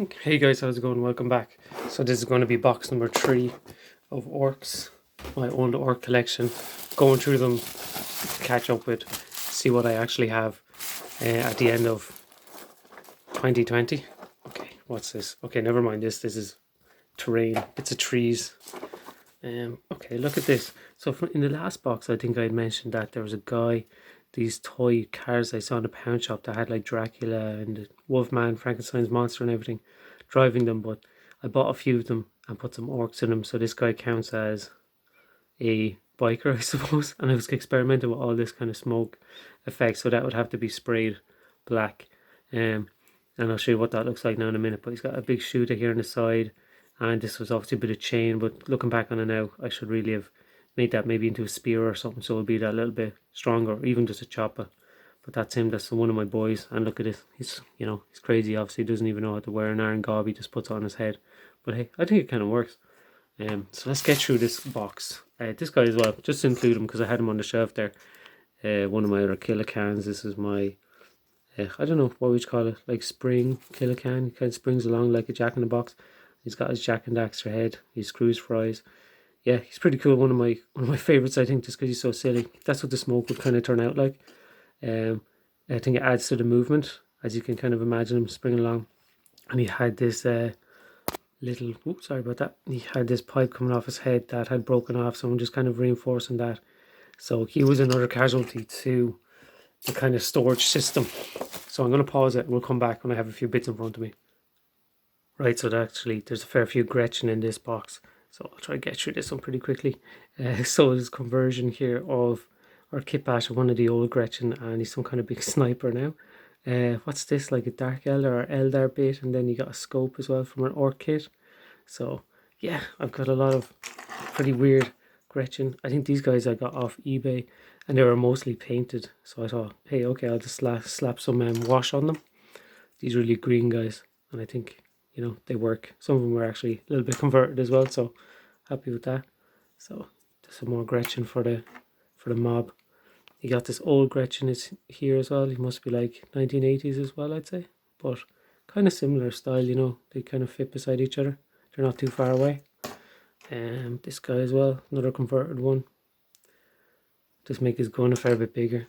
Hey guys, how's it going? Welcome back. So this is going to be box number 3 of Orks, my old Ork collection. Going through them to catch up with, see what I actually have at the end of 2020. Okay, what's this? Okay, never mind this. This is terrain. It's a trees. Okay, look at this. So in the last box, I think I had mentioned that there was a guy, these toy cars I saw in the pound shop that had like Dracula and Wolfman, Frankenstein's monster and everything, driving them. But I bought a few of them and put some orcs in them. So this guy counts as a biker, I suppose. And I was experimenting with all this kind of smoke effect. So that would have to be sprayed black. And I'll show you what that looks like now in a minute. But he's got a big shooter here on the side. And this was obviously a bit of chain, but looking back on it now, I should really have made that maybe into a spear or something, so it'll be that little bit stronger, or even just a chopper. But that's him. That's one of my boys. And look at this. He's he's crazy. Obviously, he doesn't even know how to wear an iron gob. He just puts it on his head. But hey, I think it kind of works. So let's get through this box. This guy as well, just to include him because I had him on the shelf there. One of my other killer cans. This is my I don't know what would you call it, like spring killer can. It kind of springs along like a Jack in the Box. He's got his Jack and Daxter head. He screws fries. Yeah, he's pretty cool. One of my favorites, I think, just because he's so silly. That's what the smoke would kind of turn out like. I think it adds to the movement, as you can kind of imagine him springing along. And he had this little, oops, sorry about that. He had this pipe coming off his head that had broken off, so I'm just kind of reinforcing that. So he was another casualty to the kind of storage system. So I'm going to pause it. We'll come back when I have a few bits in front of me. Right, so actually there's a fair few Gretchen in this box, so I'll try to get through this one pretty quickly. So there's conversion here of our kit bash of one of the old Gretchen, and he's some kind of big sniper now. What's this, like a Dark Elder or Eldar bit, and then you got a scope as well from an Ork kit. So yeah, I've got a lot of pretty weird Gretchen. I think these guys I got off eBay, and they were mostly painted, so I thought, hey, okay, I'll just slap some wash on them. These really green guys, and I think they work. Some of them were actually a little bit converted as well, so happy with that. So there's some more Gretchen for the mob. You got this old Gretchen is here as well. He must be like 1980s as well, I'd say, but kind of similar style. They kind of fit beside each other. They're not too far away. This guy as well, another converted one. Just make his gun a fair bit bigger.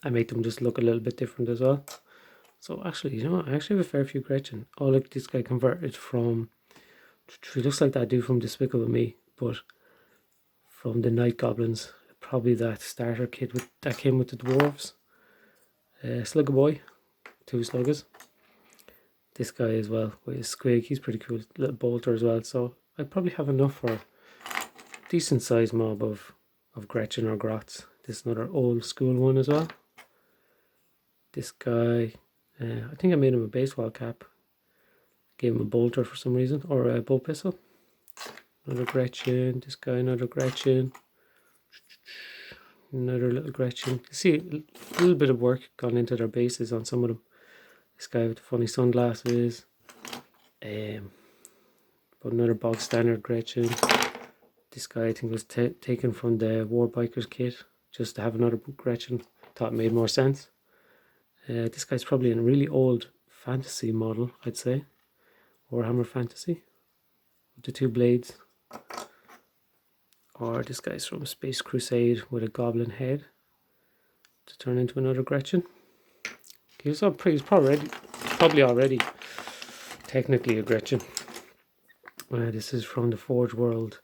I made them just look a little bit different as well. So actually, I actually have a fair few Gretchen. Oh, look, this guy converted from, he looks like that dude from Despicable Me, but from the Night Goblins. Probably that starter kit that came with the dwarves. Slugger Boy, 2 sluggers. This guy as well with his squig, he's pretty cool. Little bolter as well. So I probably have enough for a decent sized mob of Gretchen or Grots. This is another old school one as well. This guy, I think I made him a baseball cap. Gave him a bolter for some reason, or a bow pistol. Another Gretchen. This guy, another Gretchen. Another little Gretchen. You see a little bit of work gone into their bases on some of them. This guy with the funny sunglasses. But another bog standard Gretchen. This guy I think was taken from the War Bikers kit, just to have another Gretchen. Thought it made more sense. This guy's probably a really old fantasy model, I'd say. Warhammer Fantasy. With the 2 blades. Or this guy's from Space Crusade with a goblin head to turn into another Gretchen. He's probably already technically a Gretchen. This is from the Forge World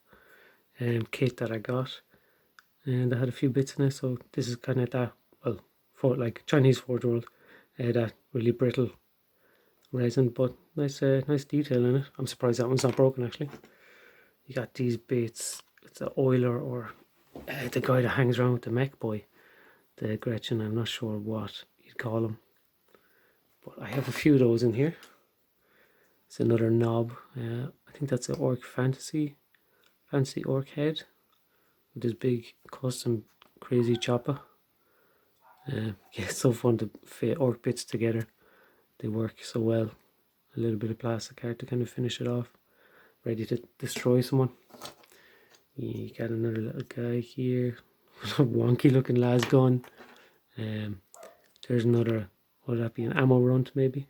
kit that I got, and I had a few bits in it. So this is kind of that, well, for like Chinese Forge World, that really brittle resin, but nice detail in it. I'm surprised that one's not broken actually. You got these bits. It's an oiler, or the guy that hangs around with the mech boy, the Gretchen. I'm not sure what you'd call him, but I have a few of those in here. It's another knob. I think that's an Ork fancy Ork head with this big custom crazy chopper. Yeah, it's so fun to fit Ork bits together. They work so well. A little bit of plastic art to kind of finish it off. Ready to destroy someone. You got another little guy here. Wonky looking las gun. There's another, what would that be, an ammo runt maybe?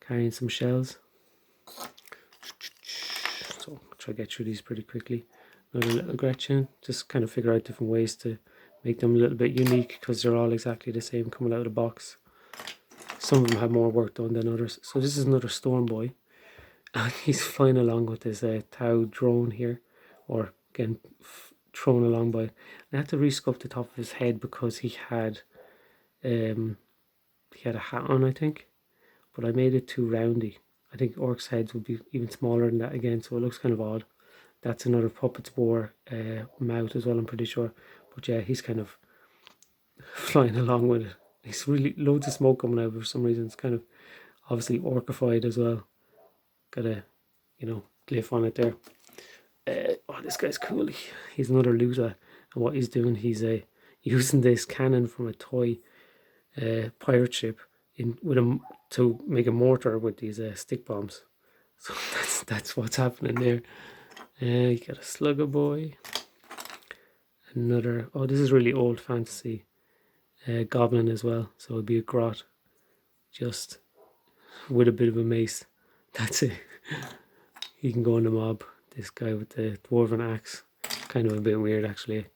carrying some shells. So I'll try to get through these pretty quickly. Another little Gretchen, just kind of figure out different ways to make them a little bit unique because they're all exactly the same coming out of the box. Some of them have more work done than others. So this is another Storm Boy, and he's flying along with his Tau drone here, or again thrown along by. I had to resculpt the top of his head because he had a hat on, I think, but I made it too roundy. I think orcs' heads would be even smaller than that again, so it looks kind of odd. That's another Puppets War mouth as well, I'm pretty sure. But yeah, he's kind of flying along with it. He's really loads of smoke coming out for some reason. It's kind of obviously orcified as well. Got a, glyph on it there. Oh, this guy's cool. He's another looter, and what he's doing, he's using this cannon from a toy pirate ship to make a mortar with these stick bombs. So that's what's happening there. You got a Slugger Boy. Another, oh, this is really old fantasy. Goblin as well, so it'd be a grot, just with a bit of a mace. That's it. He can go in the mob. This guy with the dwarven axe, kind of a bit weird actually.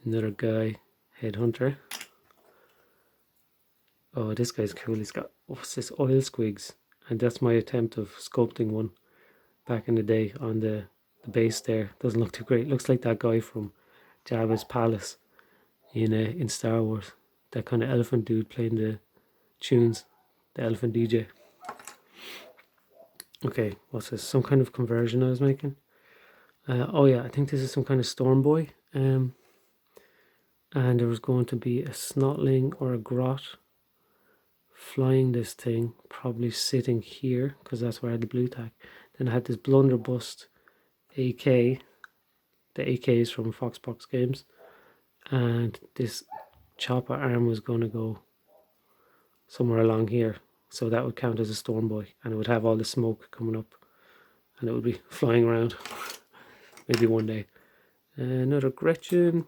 Another guy, headhunter. Oh, this guy's cool. He's got, what's this, oil squigs, and that's my attempt of sculpting one back in the day on the base there. Doesn't look too great. Looks like that guy from Jabba's palace in Star Wars. That kind of elephant dude playing the tunes, the elephant DJ. Okay, what's this? Some kind of conversion I was making. Oh yeah, I think this is some kind of Storm Boy. And there was going to be a snotling or a grot flying this thing, probably sitting here because that's where I had the blue tack. Then I had this blunderbuss AK. The AK is from Foxbox Games, and this chopper arm was going to go somewhere along here, so that would count as a Storm Boy, and it would have all the smoke coming up, and it would be flying around. Maybe one day. Another Gretchen.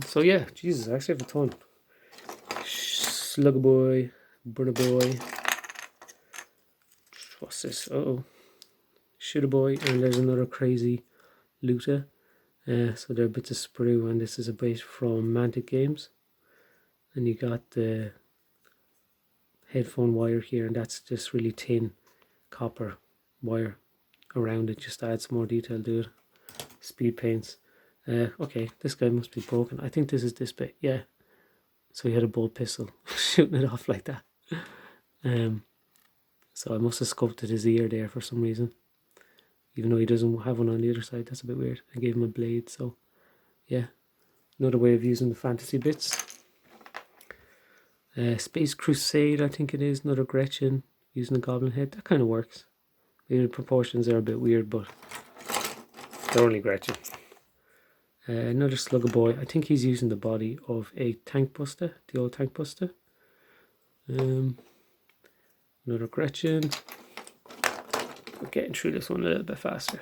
So yeah, Jesus, I actually have a ton. Slugger Boy, Burner Boy. What's this? Uh-oh. Shooter Boy, and there's another crazy looter. So there are bits of sprue, and this is a base from Mantic Games. And you got the headphone wire here, and that's just really thin copper wire around it, just to add some more detail to it. Speed paints. Okay, this guy must be broken. I think this is this bit, yeah. So he had a bolt pistol shooting it off like that. So I must have sculpted his ear there for some reason, even though he doesn't have one on the other side. That's a bit weird. I gave him a blade, so yeah, another way of using the fantasy bits. Space Crusade, I think it is, another Gretchen using a goblin head. That kind of works. Maybe the proportions are a bit weird, but they're only Gretchen. Another Slugger Boy. I think he's using the body of a tank buster, the old tank buster. Another Gretchen. We're getting through this one a little bit faster.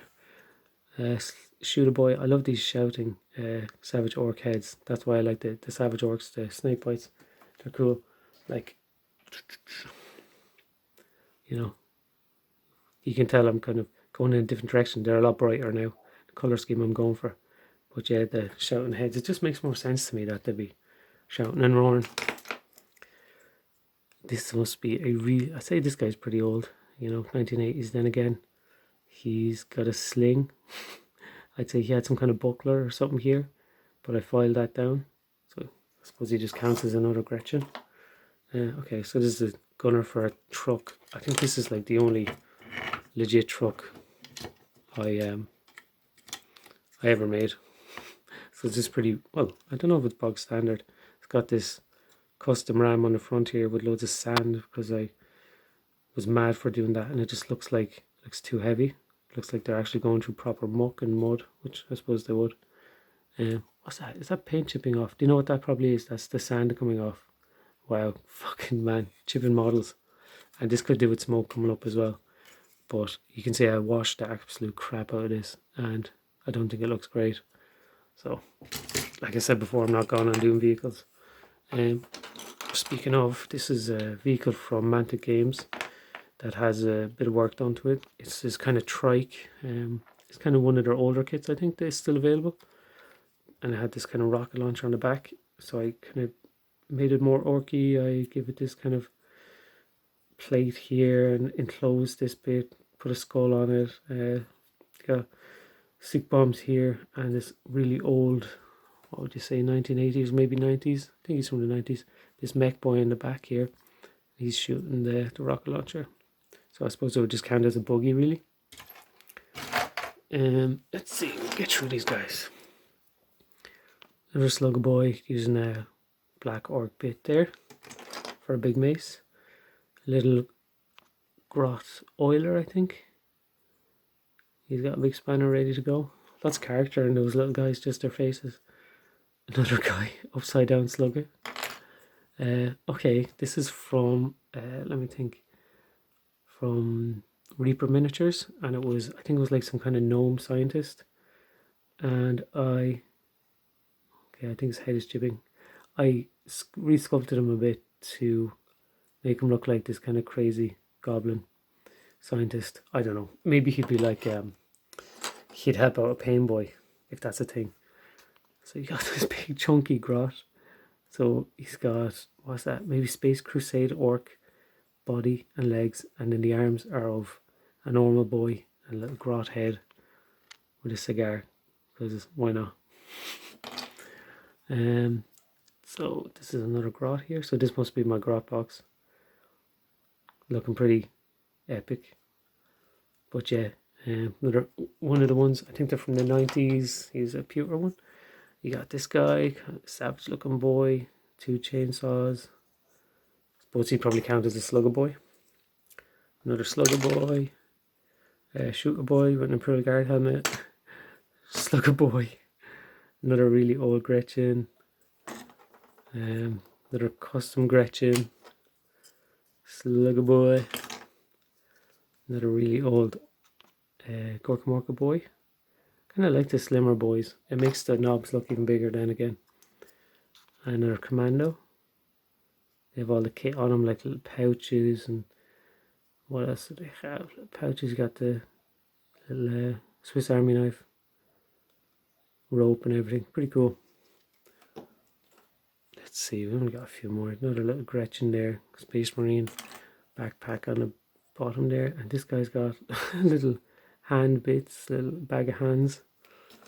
Shooter Boy. I love these shouting savage orc heads. That's why I like the savage orcs, the snake bites. They're cool. Like, you can tell I'm kind of going in a different direction. They're a lot brighter now. The colour scheme I'm going for. But yeah, the shouting heads, it just makes more sense to me that they'd be shouting and roaring. This must be a real, I say this guy's pretty old, 1980s. Then again, he's got a sling. I'd say he had some kind of buckler or something here, but I filed that down. So I suppose he just counts as another Gretchen. Okay, so this is a gunner for a truck. I think this is like the only legit truck I ever made. So it's just pretty, well, I don't know if it's bog standard. It's got this custom ram on the front here with loads of sand because I was mad for doing that, and it just looks too heavy. Looks like they're actually going through proper muck and mud, which I suppose they would. What's that? Is that paint chipping off? Do you know what that probably is? That's the sand coming off. Wow, fucking man, chipping models. And this could do with smoke coming up as well. But you can see I washed the absolute crap out of this, and I don't think it looks great. So, like I said before, I'm not going on doing vehicles. speaking of, this is a vehicle from Mantic Games that has a bit of work done to it. It's this kind of trike. It's kind of one of their older kits, I think, that's still available. And it had this kind of rocket launcher on the back. So I kind of made it more orky. I give it this kind of plate here and enclosed this bit, put a skull on it. Got stick bombs here and this really old, what would you say, 1980s, maybe 90s? I think he's from the 90s. This mech boy in the back here. He's shooting the rocket launcher. So I suppose it would just count as a buggy, really. Let's see, we'll get through these guys. Another slugger boy using a black orc bit there for a big mace. A little grot oiler, I think. He's got a big spanner ready to go. Lots of character in those little guys, just their faces. Another guy, upside down slugger. Okay, this is from, let me think, from Reaper Miniatures, and it was, I think it was like some kind of gnome scientist. And I think his head is jibbing. I re-sculpted him a bit to make him look like this kind of crazy goblin scientist. I don't know, maybe he'd be like, he'd help out a pain boy, if that's a thing. So you got this big chunky grot. So he's got, what's that, maybe Space Crusade orc body and legs, and then the arms are of a normal boy and a little grot head with a cigar, because why not? So this is another grot here, so this must be my grot box. Looking pretty epic. But yeah, another one of the ones, I think they're from the 90s. He's a pewter one. You got this guy, kind of savage looking boy, 2 chainsaws. Suppose he'd probably count as a slugger boy. Another slugger boy. Shooter boy with an Imperial Guard helmet. Slugger boy. Another really old Gretchen. Another custom Gretchen. Slugger boy. Another really old Gorkamorka boy. Kind of like the slimmer boys. It makes the knobs look even bigger then again. Another commando. They have all the kit on them, like little pouches, and what else do they have? Little pouches, got the little Swiss Army knife, rope and everything. Pretty cool. Let's see, we've only got a few more. Another little Gretchen there, Space Marine backpack on the bottom there, and this guy's got little hand bits, little bag of hands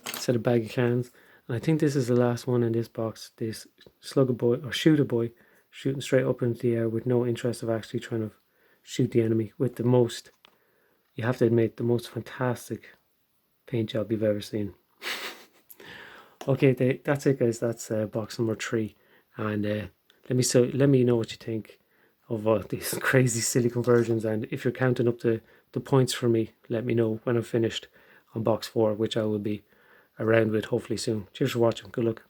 instead of bag of cans. And I think this is the last one in this box. This slugger boy or shooter boy shooting straight up into the air with no interest of actually trying to shoot the enemy, with the most, you have to admit, the most fantastic paint job you've ever seen. Okay, that's it guys. That's box number 3, and let me know what you think of these crazy silly conversions, and if you're counting up the points for me, let me know when I'm finished on box 4, which I will be around with hopefully soon. Cheers for watching. Good luck.